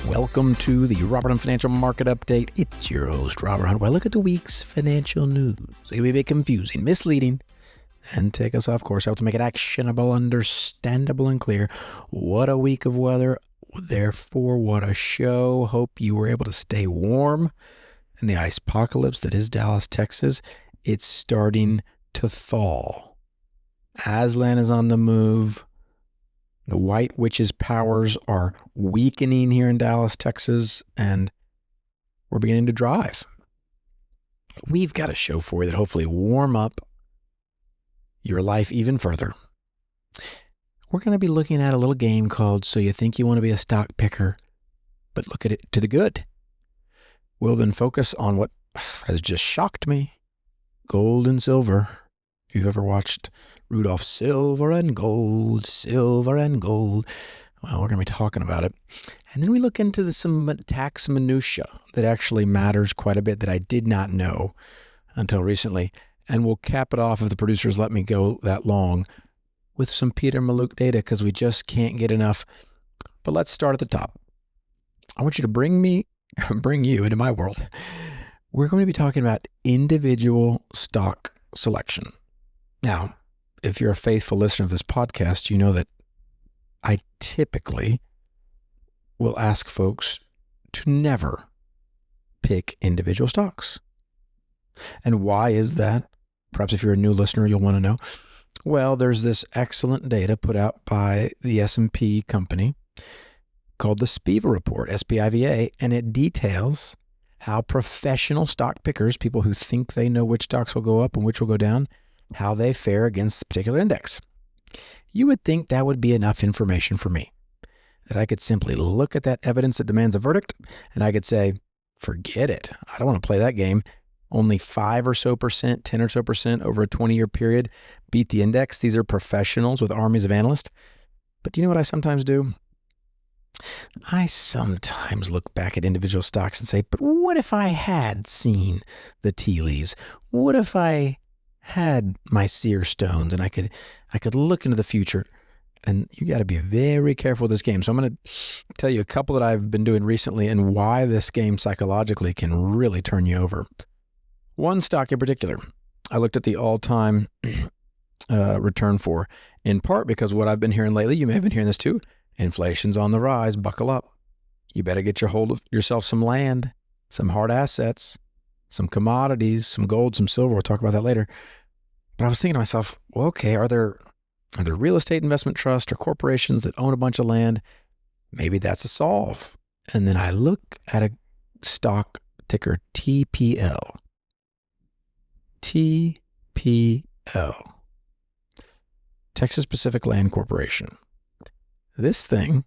Welcome to the Robert Hunt Financial Market Update. It's your host, Robert Hunt, where I look at the week's financial news. It can be a bit confusing, misleading, and take us off course. I want to make it actionable, understandable, and clear. What a week of weather. Therefore, what a show. Hope you were able to stay warm in the ice apocalypse that is Dallas, Texas. It's starting to thaw. Aslan is on the move. The White Witch's powers are weakening here in Dallas, Texas, and we're beginning to drive. We've got a show for you that hopefully warm up your life even further. We're going to be looking at a little game called So You Think You Want to Be a Stock Picker, but look at it to the good. We'll then focus on what has just shocked me, gold and silver. If you've ever watched Rudolph, silver and gold, well, we're going to be talking about it. And then we look into some tax minutia that actually matters quite a bit that I did not know until recently. And we'll cap it off, if the producers let me go that long, with some Peter Mallouk data, because we just can't get enough. But let's start at the top. I want you to bring you into my world. We're going to be talking about individual stock selection. Now, if you're a faithful listener of this podcast, you know that I typically will ask folks to never pick individual stocks. And why is that? Perhaps if you're a new listener, you'll want to know. Well, there's this excellent data put out by the S&P company called the SPIVA report, SPIVA, and it details how professional stock pickers, people who think they know which stocks will go up and which will go down, how they fare against a particular index. You would think that would be enough information for me, that I could simply look at that evidence that demands a verdict, and I could say, forget it. I don't want to play that game. Only 5 or so percent, 10 or so percent over a 20-year period beat the index. These are professionals with armies of analysts. But do you know what I sometimes do? I sometimes look back at individual stocks and say, but what if I had seen the tea leaves? What if I had my seer stones and I could look into the future? And you got to be very careful with this game. So I'm going to tell you a couple that I've been doing recently and why this game psychologically can really turn you over. One stock in particular, I looked at the all-time return for, in part because what I've been hearing lately, you may have been hearing this too, inflation's on the rise, buckle up. You better get your hold of yourself some land, some hard assets, some commodities, some gold, some silver. We'll talk about that later. But I was thinking to myself, well, okay, are there real estate investment trusts or corporations that own a bunch of land? Maybe that's a solve. And then I look at a stock ticker, TPL. TPL. Texas Pacific Land Corporation. This thing,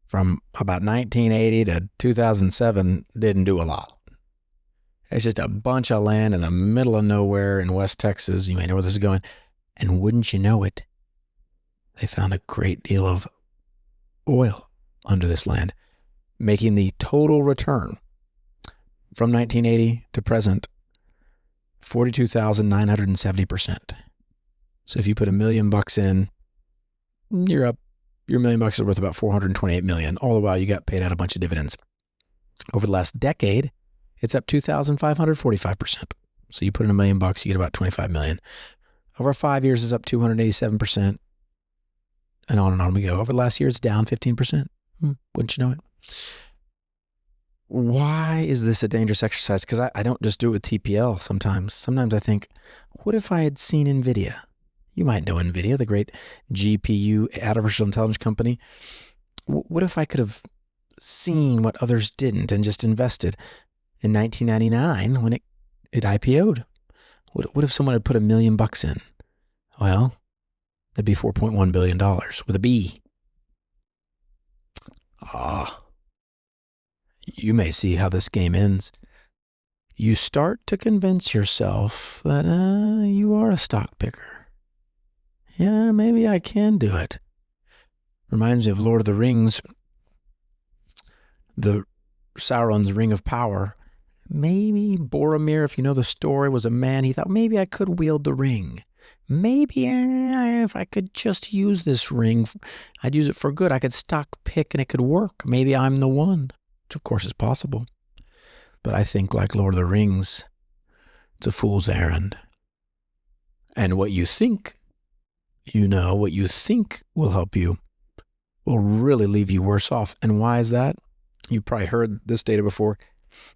from about 1980 to 2007, didn't do a lot. It's just a bunch of land in the middle of nowhere in West Texas. You may know where this is going. And wouldn't you know it, they found a great deal of oil under this land, making the total return from 1980 to present 42,970%. So if you put $1 million in, you're up. Your $1 million is worth about $428 million. All the while you got paid out a bunch of dividends. Over the last decade, it's up 2,545%. So you put in $1 million, you get about $25 million. Over 5 years, it's up 287%. And on we go. Over the last year, it's down 15%. Wouldn't you know it? Why is this a dangerous exercise? Because I don't just do it with TPL sometimes. Sometimes I think, what if I had seen Nvidia? You might know Nvidia, the great GPU artificial intelligence company. What if I could have seen what others didn't and just invested in 1999 when it IPO'd? What if someone had put $1 million in? Well, that'd be $4.1 billion with a B. You may see how this game ends. You start to convince yourself that you are a stock picker. Yeah, maybe I can do it. Reminds me of Lord of the Rings, the Sauron's Ring of Power. Maybe Boromir, if you know the story, was a man. He thought, maybe I could wield the ring. Maybe if I could just use this ring, I'd use it for good. I could stock pick and it could work. Maybe I'm the one, which of course is possible. But I think like Lord of the Rings, it's a fool's errand. And what you think what you think will help you will really leave you worse off. And why is that? You've probably heard this data before.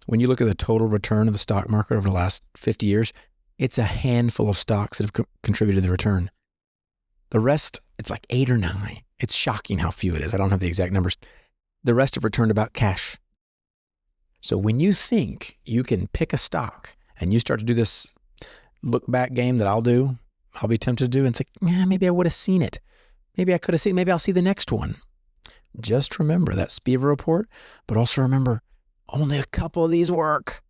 When you look at the total return of the stock market over the last 50 years, it's a handful of stocks that have contributed to the return. The rest, it's like 8 or 9. It's shocking how few it is. I don't have the exact numbers. The rest have returned about cash. So when you think you can pick a stock and you start to do this look back game that I'll be tempted to do and say, maybe I would have seen it. Maybe I could have seen it. Maybe I'll see the next one. Just remember that Spiva report, but also remember only a couple of these work.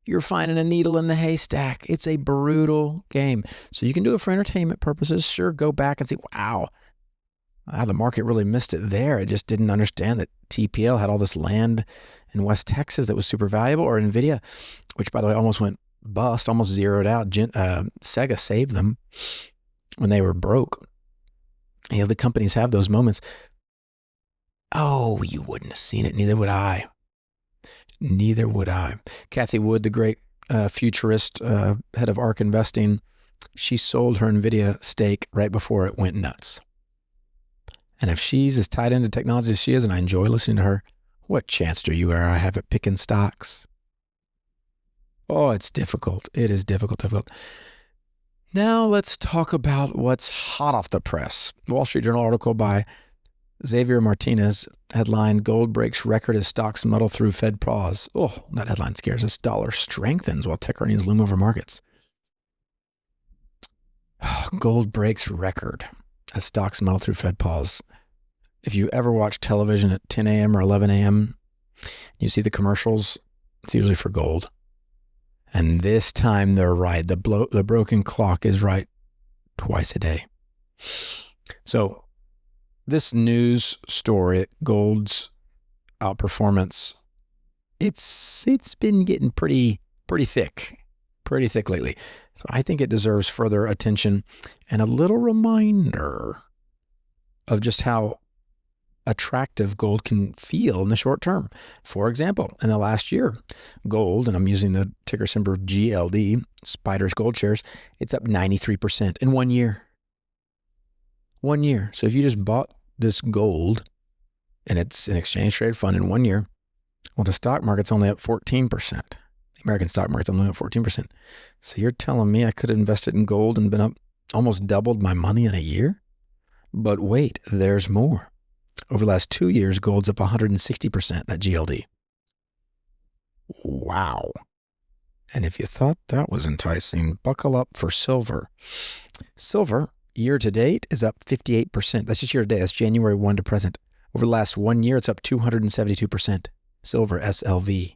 You're finding a needle in the haystack. It's a brutal game. So you can do it for entertainment purposes. Sure, go back and see, wow, the market really missed it there. It just didn't understand that TPL had all this land in West Texas that was super valuable, or Nvidia, which by the way almost went bust, almost zeroed out. Sega saved them when they were broke. The companies have those moments. Oh, you wouldn't have seen it. Neither would I. Neither would I. Kathy Wood, the great futurist, head of ARK Investing, she sold her Nvidia stake right before it went nuts. And if she's as tied into technology as she is, and I enjoy listening to her, what chance do you or I have at picking stocks? Oh, it's difficult. It is difficult. Now let's talk about what's hot off the press. Wall Street Journal article by Xavier Martinez, headline, gold breaks record as stocks muddle through Fed pause. Oh, that headline scares us. Dollar strengthens while tech earnings loom over markets. Gold breaks record as stocks muddle through Fed pause. If you ever watch television at 10 a.m. or 11 a.m., you see the commercials, it's usually for gold. And this time they're right. The broken clock is right twice a day. So this news story, gold's outperformance, it's been getting pretty thick lately. So I think it deserves further attention and a little reminder of just how attractive gold can feel in the short term. For example, in the last year, gold, and I'm using the ticker symbol GLD, Spiders Gold Shares, it's up 93% in 1 year. 1 year. So if you just bought this gold and it's an exchange traded fund in 1 year, well, the stock market's only up 14%. The American stock market's only up 14%. So you're telling me I could have invested in gold and been up almost doubled my money in a year? But wait, there's more. Over the last 2 years, gold's up 160%, that GLD. Wow. And if you thought that was enticing, buckle up for silver. Silver, year to date, is up 58%. That's just year to date. That's January 1 to present. Over the last 1 year, it's up 272%. Silver, SLV.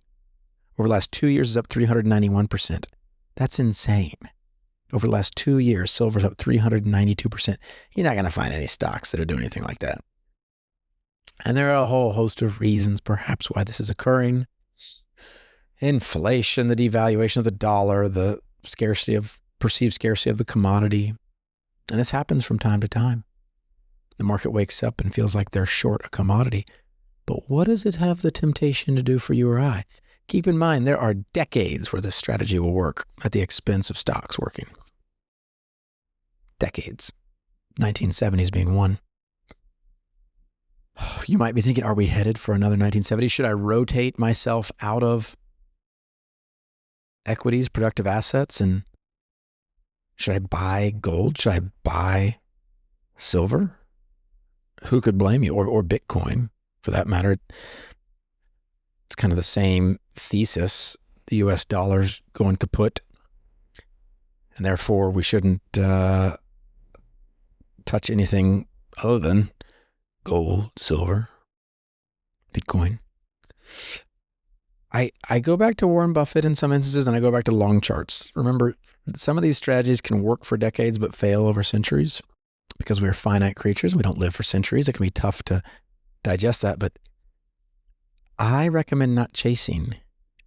Over the last 2 years, it's up 391%. That's insane. Over the last 2 years, silver's up 392%. You're not going to find any stocks that are doing anything like that. And there are a whole host of reasons, perhaps, why this is occurring. Inflation, the devaluation of the dollar, the perceived scarcity of the commodity. And this happens from time to time. The market wakes up and feels like they're short a commodity. But what does it have the temptation to do for you or I? Keep in mind, there are decades where this strategy will work at the expense of stocks working. Decades. 1970s being one. You might be thinking, are we headed for another 1970s? Should I rotate myself out of equities, productive assets, and should I buy gold? Should I buy silver? Who could blame you? Or Bitcoin, for that matter. It's kind of the same thesis. The U.S. dollar's going kaput, and therefore we shouldn't touch anything other than gold, silver, Bitcoin. I go back to Warren Buffett in some instances, and I go back to long charts. Remember, some of these strategies can work for decades but fail over centuries because we're finite creatures. We don't live for centuries. It can be tough to digest that, but I recommend not chasing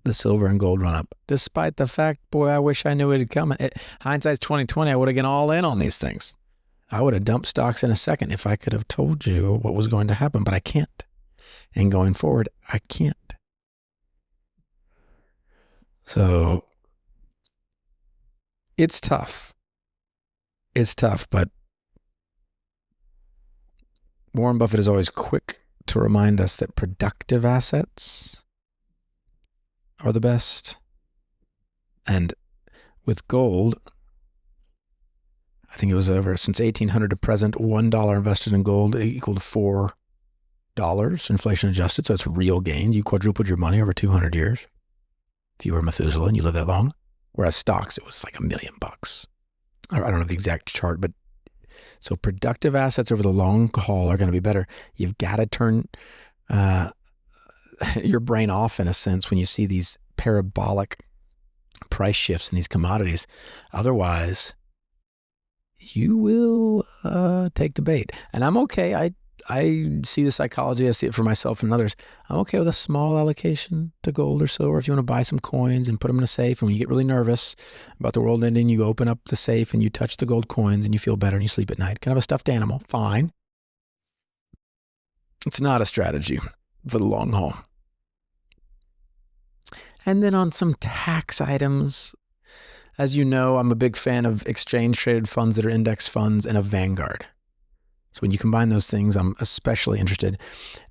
the silver and gold run up, despite the fact, boy, I wish I knew it had come. Hindsight's 2020, I would have gone all in on these things. I would have dumped stocks in a second if I could have told you what was going to happen, but I can't. And going forward, I can't. So it's tough. It's tough, but Warren Buffett is always quick to remind us that productive assets are the best. And with gold, I think it was over since 1800 to present, $1 invested in gold equal to $4, inflation adjusted. So it's real gains. You quadrupled your money over 200 years. If you were Methuselah and you lived that long. Whereas stocks, it was like $1 million. I don't know the exact chart, but so productive assets over the long haul are going to be better. You've got to turn your brain off in a sense when you see these parabolic price shifts in these commodities. Otherwise, you will take the bait. And I'm okay. I see the psychology. I see it for myself and others. I'm okay with a small allocation to gold or silver. If you want to buy some coins and put them in a safe, and when you get really nervous about the world ending, you open up the safe and you touch the gold coins and you feel better and you sleep at night. Kind of a stuffed animal. Fine. It's not a strategy for the long haul. And then on some tax items, as you know, I'm a big fan of exchange-traded funds that are index funds and of Vanguard. So when you combine those things, I'm especially interested.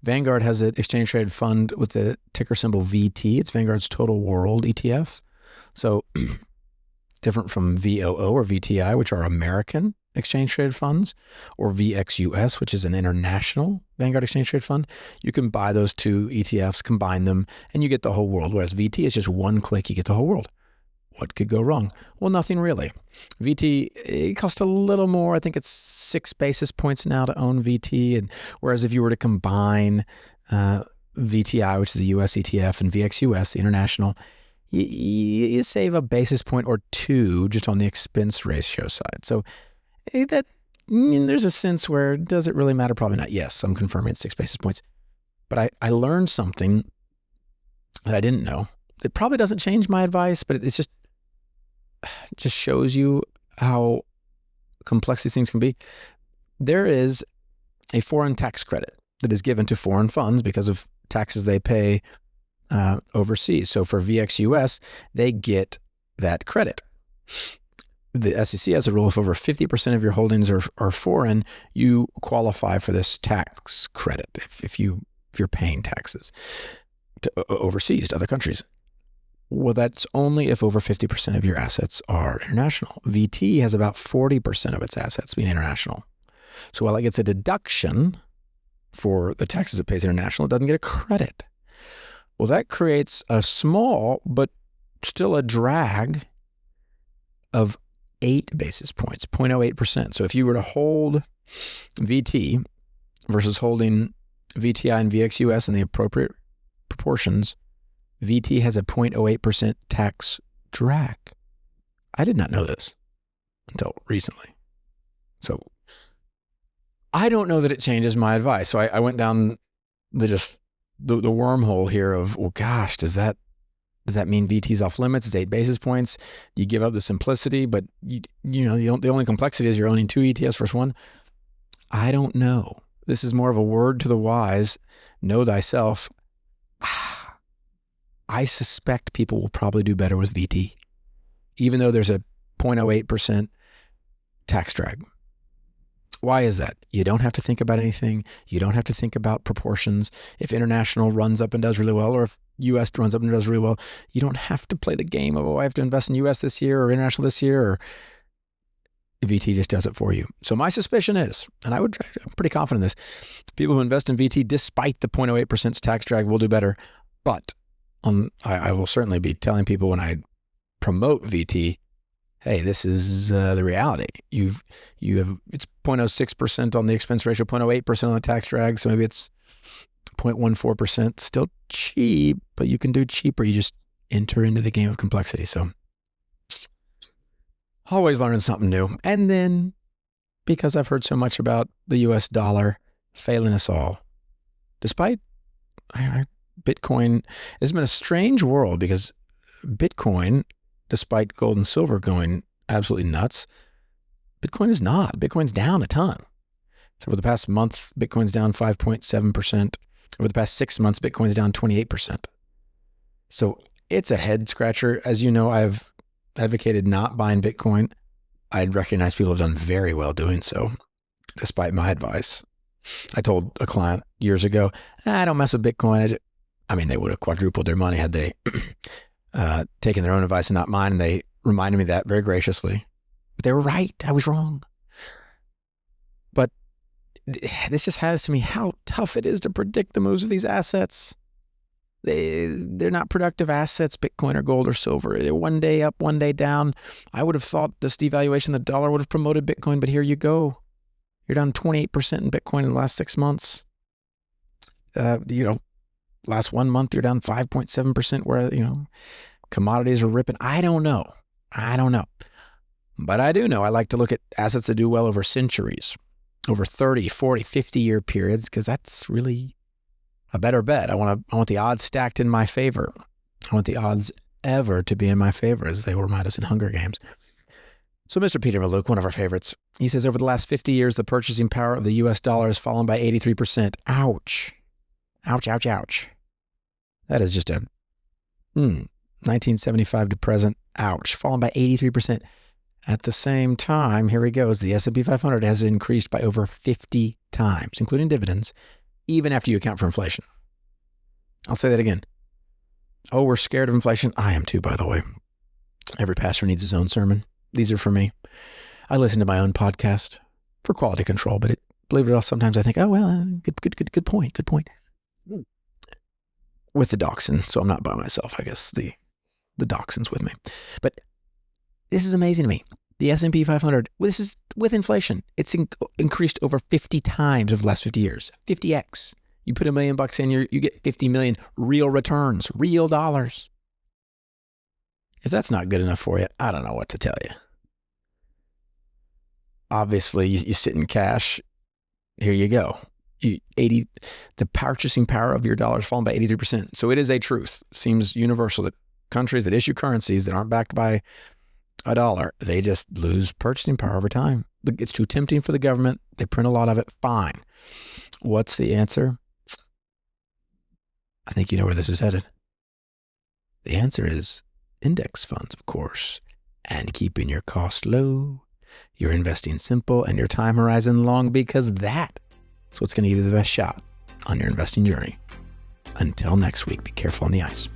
Vanguard has an exchange-traded fund with the ticker symbol VT. It's Vanguard's Total World ETF. So different from VOO or VTI, which are American exchange-traded funds, or VXUS, which is an international Vanguard exchange-traded fund. You can buy those two ETFs, combine them, and you get the whole world. Whereas VT is just one click, you get the whole world. What could go wrong? Well, nothing really. VT, it costs a little more. I think it's 6 basis points now to own VT. And whereas if you were to combine VTI, which is the US ETF, and VXUS, the international, you save a basis point or 2 just on the expense ratio side. So that there's a sense where, does it really matter? Probably not. Yes, I'm confirming it's 6 basis points. But I learned something that I didn't know. It probably doesn't change my advice, but it's just shows you how complex these things can be. There is a foreign tax credit that is given to foreign funds because of taxes they pay overseas. So for VXUS, they get that credit. The SEC has a rule: if over 50% of your holdings are foreign, you qualify for this tax credit if you're paying taxes to overseas, to other countries. Well, that's only if over 50% of your assets are international. VT has about 40% of its assets being international. So while it gets a deduction for the taxes it pays international, it doesn't get a credit. Well, that creates a small, but still a drag of 8 basis points, 0.08%. So if you were to hold VT versus holding VTI and VXUS in the appropriate proportions, VT has a 0.08% tax drag. I did not know this until recently. So I don't know that it changes my advice. So I went down the wormhole here of, well, gosh, does that mean VT's off limits? It's 8 basis points. You give up the simplicity, but you know the only complexity is you're owning 2 ETFs versus 1. I don't know. This is more of a word to the wise. Know thyself. I suspect people will probably do better with VT, even though there's a 0.08% tax drag. Why is that? You don't have to think about anything. You don't have to think about proportions. If international runs up and does really well, or if US runs up and does really well, you don't have to play the game of, I have to invest in US this year or international this year, or VT just does it for you. So my suspicion is, and I'm pretty confident in this, people who invest in VT, despite the 0.08% tax drag, will do better. But I will certainly be telling people when I promote VT, hey, this is the reality. You have it's 0.06% on the expense ratio, 0.08% on the tax drag, so maybe it's 0.14%. Still cheap, but you can do cheaper. You just enter into the game of complexity. So always learning something new. And then, because I've heard so much about the US dollar failing us all, despite Bitcoin has been a strange world because Bitcoin, despite gold and silver going absolutely nuts, Bitcoin is not. Bitcoin's down a ton. So over the past month, Bitcoin's down 5.7%. Over the past 6 months, Bitcoin's down 28%. So it's a head scratcher. As you know, I've advocated not buying Bitcoin. I recognize people have done very well doing so, despite my advice. I told a client years ago, I don't mess with Bitcoin. They would have quadrupled their money had they taken their own advice and not mine. And they reminded me that very graciously. But they were right. I was wrong. But this just has to me how tough it is to predict the moves of these assets. They're not productive assets, Bitcoin or gold or silver. They're one day up, one day down. I would have thought this devaluation of the dollar would have promoted Bitcoin, but here you go. You're down 28% in Bitcoin in the last 6 months. Last 1 month, you're down 5.7% where, commodities are ripping. I don't know. But I do know I like to look at assets that do well over centuries, over 30, 40, 50-year periods, because that's really a better bet. I want the odds stacked in my favor. I want the odds ever to be in my favor, as they remind us in Hunger Games. So Mr. Peter Mallouk, one of our favorites, he says, over the last 50 years, the purchasing power of the U.S. dollar has fallen by 83%. Ouch. Ouch, ouch, ouch. That is just a 1975 to present. Ouch. Fallen by 83%. At the same time, here he goes. The S&P 500 has increased by over 50 times, including dividends, even after you account for inflation. I'll say that again. Oh, we're scared of inflation. I am too, by the way. Every pastor needs his own sermon. These are for me. I listen to my own podcast for quality control, but believe it or not, sometimes I think, oh, well, good point. With the dachshund, so I'm not by myself. I guess the dachshund's with me. But this is amazing to me. The S&P 500, this is with inflation. It's increased over 50 times over the last 50 years. 50x. You put $1 million in, you get 50 million real returns, real dollars. If that's not good enough for you, I don't know what to tell you. Obviously, you sit in cash. Here you go. The purchasing power of your dollar has fallen by 83%. So it is a truth. It seems universal that countries that issue currencies that aren't backed by a dollar, they just lose purchasing power over time. It's too tempting for the government. They print a lot of it. Fine. What's the answer? I think you know where this is headed. The answer is index funds, of course, and keeping your cost low, your investing simple, and your time horizon long, because that's what's going to give you the best shot on your investing journey. Until next week, be careful on the ice.